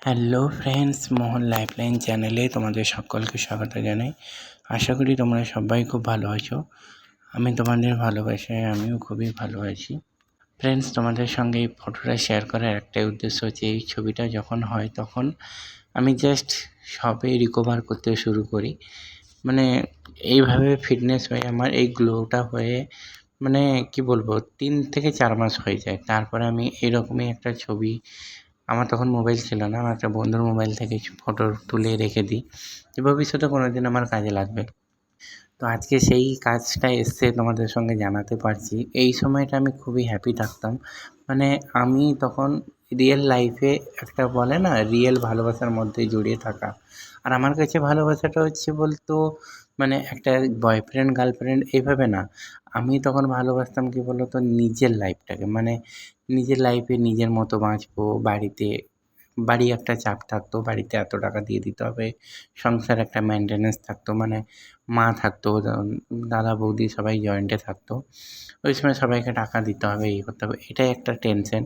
Hello friends, মোহন lifeline চ্যানেলে তোমাদের সকলকে স্বাগত জানাই। আশা করি তোমরা সবাই খুব ভালো আছো। আমি তোমাদের ভালোবাসায় আমিও খুবই ভালো আছি। ফ্রেন্ডস, তোমাদের সঙ্গে এই ফটোটা শেয়ার করার একটাই উদ্দেশ্য হচ্ছে, এই ছবিটা যখন হয় তখন আমি জাস্ট সবে রিকভার করতে শুরু করি। মানে এইভাবে ফিটনেস হয়ে আমার এই গ্লোটা হয়ে মানে কি বলবো 3 থেকে 4 মাস হয়ে যায়। তারপরে আমি এরকমই একটা ছবি, আমার তখন মোবাইল ছিল না, আমার একটা বন্ধুর মোবাইল থেকে ফটো তুলে রেখে দিই যে ভবিষ্যতে কোনো দিন আমার কাজে লাগবে। তো আজকে সেই কাজটা এসছে তোমাদের সঙ্গে জানাতে পারছি। এই সময়টা আমি খুবই হ্যাপি থাকতাম। মানে আমি তখন রিয়েল লাইফে একটা বলে না, রিয়েল ভালোবাসার মধ্যে জড়িয়ে থাকা। আর আমার কাছে ভালোবাসাটা হচ্ছে বলতো মানে একটা বয়ফ্রেন্ড গার্লফ্রেন্ড এইভাবে না। আমি তখন ভালোবাসতাম কি বলতো, নিজের লাইফটাকে, মানে নিজের লাইফে নিজের মতো বাঁচবো। বাড়ি একটা চাপ থাকতো, বাড়িতে এত টাকা দিয়ে দিতে হবে, সংসার একটা মেনটেন্যান্স থাকতো, মানে মা থাকতো, দাদা বৌদি সবাই জয়েন্টে থাকতো। ওই সময় সবাইকে টাকা দিতে হবে, ইয়ে করতে হবে, এটাই একটা টেনশন।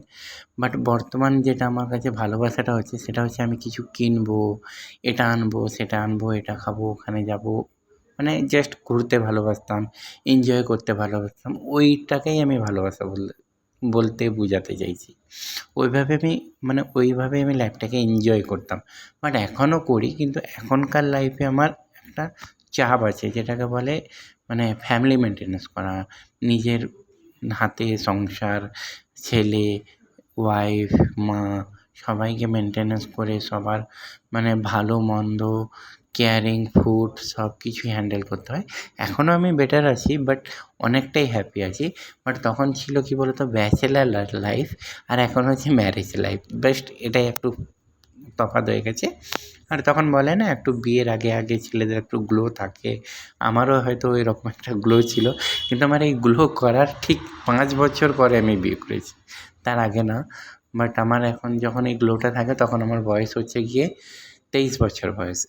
বাট বর্তমান যেটা আমার কাছে ভালোবাসাটা হচ্ছে, সেটা হচ্ছে আমি কিছু কিনবো, এটা আনবো, সেটা আনবো, এটা খাবো, ওখানে যাবো, মানে জাস্ট ঘুরতে ভালোবাসতাম, এনজয় করতে ভালোবাসতাম। ওইটাকেই আমি ভালোবাসা বলতে বোঝাতে চাইছি। ওইভাবে আমি লাইফটাকে এনজয় করতাম। বাট এখনও করি, কিন্তু এখনকার লাইফে আমার একটা চাপ আছে, যেটাকে বলে মানে ফ্যামিলি মেনটেন্যান্স করা। নিজের হাতে সংসার, ছেলে, ওয়াইফ, মা, সবাইকে মেনটেন্যান্স করে সবার মানে ভালো মন্দ, কেয়ারিং, ফুড সব কিছুই হ্যান্ডেল করতে হয়। এখনও আমি বেটার আছি, বাট অনেকটাই হ্যাপি আছি। বাট তখন ছিল কি বলতো, ব্যাচেলার লাইফ, আর এখন হচ্ছে ম্যারেজ লাইফ। জাস্ট এটাই একটু তফাৎ হয়ে গেছে। আর তখন বলে না, একটু বিয়ের আগে আগে ছেলেদের একটু গ্লো থাকে, আমারও হয়তো এরকম একটা গ্লো ছিল। কিন্তু আমার এই গ্লো করার ঠিক 5 বছর পরে আমি বিয়ে করেছি, তার আগে না। বাট আমার এখন যখন এই গ্লোটা থাকে, তখন আমার বয়স হচ্ছে গিয়ে 23 বছর বয়স।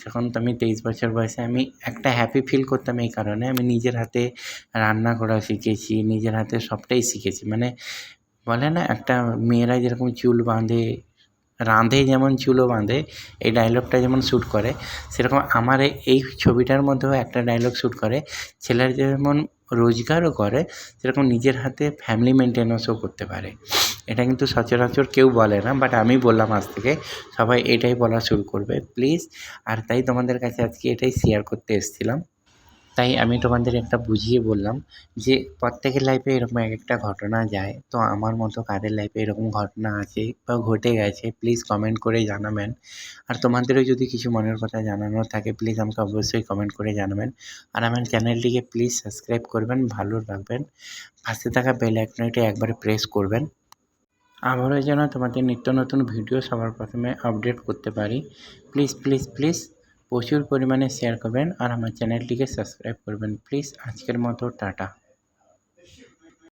এখন তো আমি 23 বছর বয়সে আমি একটা হ্যাপি ফিল করতাম এই কারণে, আমি নিজের হাতে রান্না করা শিখেছি, নিজের হাতে সবটাই শিখেছি। মানে বলে না, একটা মেয়েরা যেরকম চুল বাঁধে, রাঁধে যেমন চুলও বাঁধে, এই ডায়লগটা যেমন শ্যুট করে, সেরকম আমার এই ছবিটার মধ্যেও একটা ডায়লগ শ্যুট করে। ছেলেরা যেমন রোজগারও করে, সেরকম নিজের হাতে ফ্যামিলি মেনটেন্যান্সও করতে পারে। এটা কিন্তু সচরাচর কেউ বলে না, বাট আমি বললাম আজ থেকে সবাই এটাই বলা শুরু করবে প্লিজ। আর তাই তোমাদের কাছে আজকে এটাই শেয়ার করতে এসেছিলাম। তাই আমি তোমাদের একটা বুঝিয়ে বললাম যে প্রত্যেকের লাইফে এরকম এক একটা ঘটনা যায়। তো আমার মতো কাদের লাইফে এরকম ঘটনা আছে বা ঘটে গেছে, প্লিজ কমেন্ট করে জানাবেন। আর তোমাদেরও যদি কিছু মনের কথা জানানোর থাকে, প্লিজ আমাকে অবশ্যই কমেন্ট করে জানাবেন। আর আমার চ্যানেলটিকে প্লিজ সাবস্ক্রাইব করবেন, ভালো রাখবেন, পাশে থাকা বেল আইকনটি একবারে প্রেস করবেন। আবারও যেন তোমাদের নিত্য নতুন ভিডিও সবার প্রথমে আপডেট করতে পারি। প্লিজ প্লিজ প্লিজ প্রচুর পরিমাণে শেয়ার করবেন, আর আমার চ্যানেলটিকে সাবস্ক্রাইব করবেন প্লিজ। আজকের মতো টাটা।